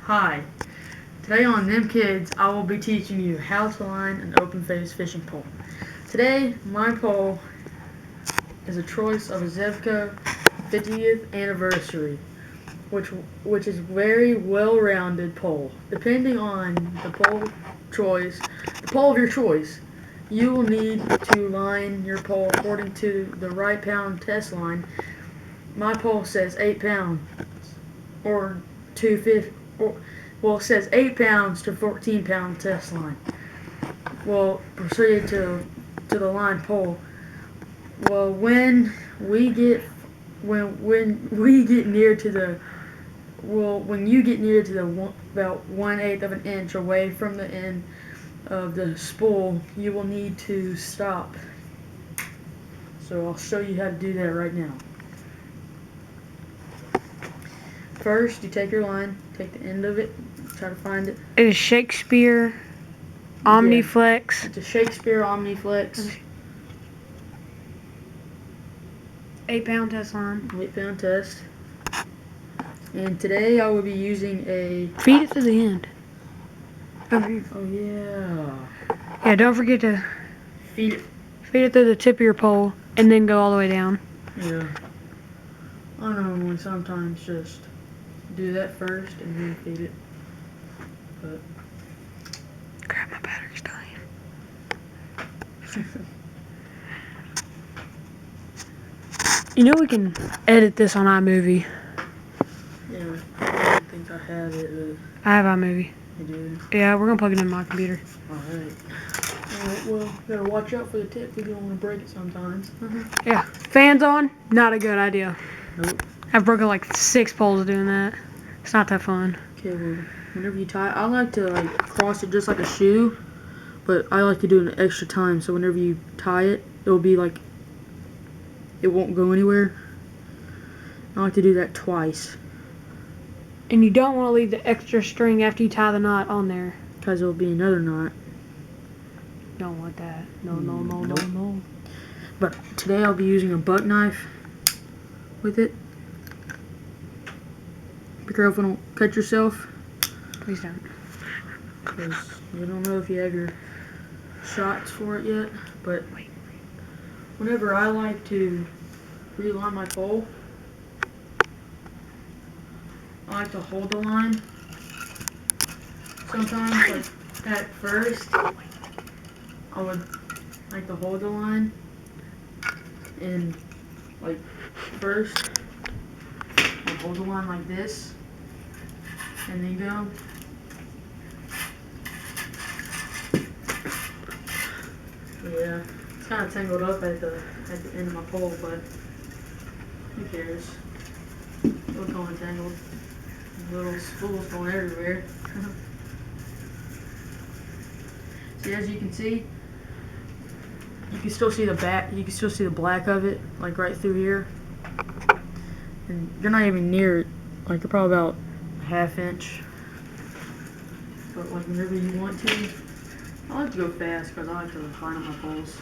Hi, today on Them Kids, I will be teaching you how to line an open face fishing pole. Today, my pole is a choice of a Zevco 50th anniversary, which is very well-rounded pole. Depending on the pole of your choice, you will need to line your pole according to the right pound test line. My pole says 8 pounds, or 250, it says 8 pounds to 14 pound test line. Well, proceed to the line pole. Well, when we get near to the when you get near to the about 1/8 of an inch away from the end of the spool, you will need to stop. So I'll show you how to do that right now. First, you take your line, take the end of it, try to find it. It is Shakespeare Omniflex. It's a Shakespeare Omniflex. 8 pound test line. 8 pound test. And today I will be using a... Feed it to the end. Over here. Oh yeah. Yeah, don't forget to Feed it. feed it through the tip of your pole and then go all the way down. Yeah. I normally sometimes just do that first and then feed it. But Crap, my battery's dying. You know we can edit this on iMovie. yeah, I don't think I have it, but I have iMovie. I do. Yeah, we're gonna plug it in my computer. Alright. Well, gotta watch out for the tip because you don't want to break it sometimes. Yeah. Fans on? Not a good idea. Nope. I've broken like 6 poles doing that. It's not that fun. Okay, well, whenever you tie, I like to like cross it just like a shoe, but I like to do it an extra time. So whenever you tie it, it'll be like it won't go anywhere. I like to do that twice And you don't want to leave the extra string after you tie the knot on there. because it'll be another knot. Don't want that. No. But today I'll be using a buck knife with it. Be careful, don't cut yourself. Please don't. Because we don't know if you have your shots for it yet, but whenever I like to reline my pole, I like to hold the line. Sometimes, like at first, I would like to hold the line, and like first, I'll hold the line like this, and then go. Yeah, it's kind of tangled up at the end of my pole, but who cares? It'll go entangled. Little spools going everywhere. See, as you can see, you can still see the back. You can still see the black of it, like right through here. And you're not even near it. Like you're probably about a ½ inch. But like whenever you want to. I like to go fast because I like to line up my poles.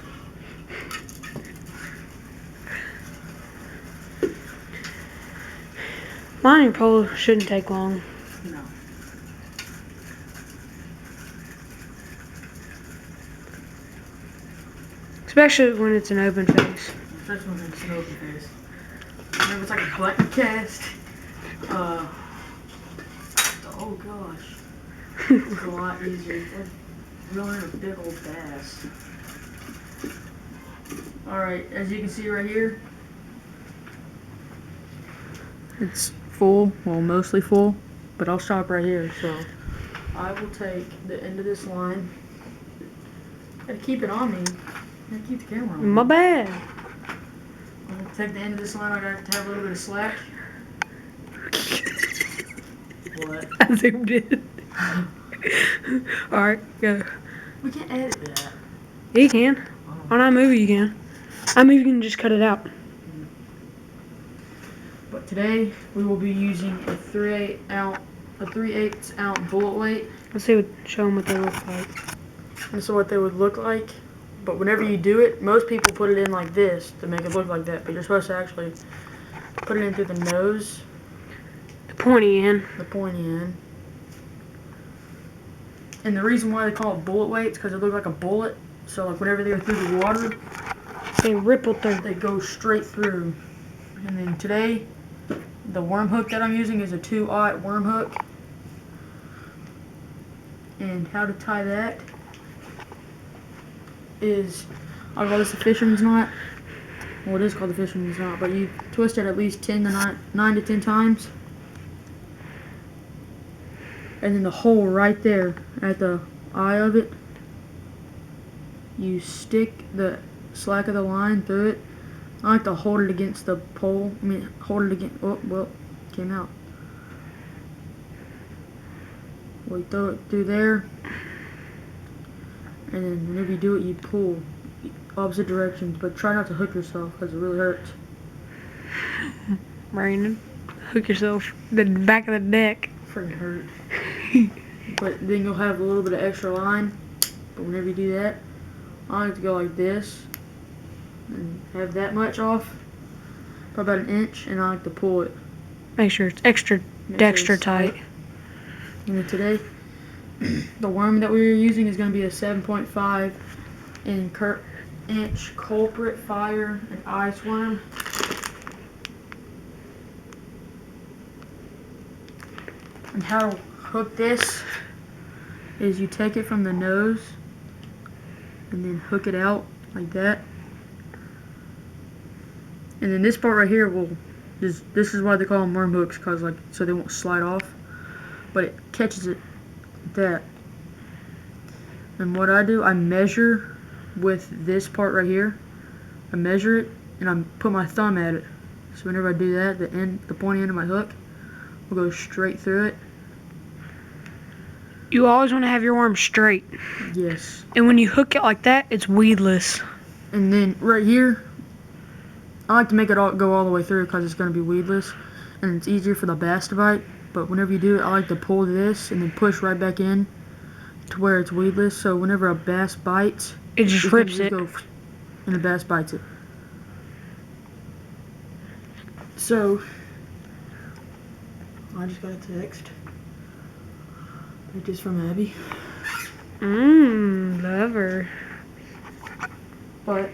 Lining pole shouldn't take long. No. Especially when it's an open face. Especially when it's an open face. Whenever it's like a collector cast. Oh gosh. It's a lot easier. That's reeling a big old bass. Alright, as you can see right here, it's full, well mostly full, but I'll stop right here. So I will take the end of this line. Gotta keep it on me. Gotta keep the camera on. My bad. I'm gonna take the end of this line. I got to have a little bit of slack. What? I zoomed in. Alright, go. We can't edit that. Yeah, you can. On iMovie you can. iMovie you can just cut it out. But today we will be using a 3/8 ounce bullet weight. Let's see show them what they look like. This is what they would look like. But whenever you do it, most people put it in like this to make it look like that. But you're supposed to actually put it in through the nose, The pointy end. the pointy end. And the reason why they call it bullet weights because it looks like a bullet. So like whenever they go through the water, They ripple through. they go straight through. And then today, the worm hook that I'm using is a 2/0 worm hook. And how to tie that is, I call this a fisherman's knot. Well, it is called the fisherman's knot, but you twist it at least 9 to 10 times. And then the hole right there at the eye of it, you stick the slack of the line through it. I like to hold it against the pole. Hold it against, oh, well, came out. We throw it through there. And then whenever you do it, you pull opposite directions, but try not to hook yourself because it really hurts. Brandon, hook yourself the back of the neck. Freaking hurt. But then you'll have a little bit of extra line. But whenever you do that, I like to go like this and have that much off, probably about an inch, and I like to pull it. Make sure it's extra tight. And then today, the worm that we were using is going to be a 7.5 inch culprit fire and ice worm. And how to hook this is you take it from the nose and then hook it out like that. And then this part right here this is why they call them worm hooks, cause like so they won't slide off. But it catches it like that. And what I do, I measure with this part right here. I measure it and I put my thumb at it. So whenever I do that, the pointy end of my hook will go straight through it. You always want to have your worm straight. Yes. And when you hook it like that, it's weedless. And then right here, I like to make it go all the way through because it's going to be weedless. And it's easier for the bass to bite. But whenever you do it, I like to pull this and then push right back in to where it's weedless. So whenever a bass bites, It just rips it. and the bass bites it. So, I just got a text. It is from Abby. Love her. But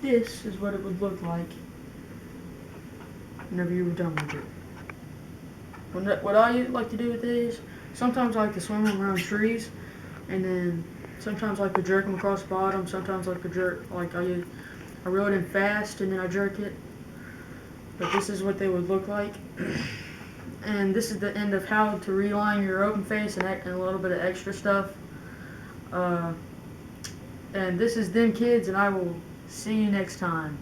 this is what it would look like whenever you were done with it. What I like to do with these, sometimes I like to swim them around trees, and then sometimes I like to jerk them across the bottom. Sometimes I like to jerk, I reel it in fast and then I jerk it. But this is what they would look like. And this is the end of how to reline your open face and a little bit of extra stuff. And this is Them Kids, and I will see you next time.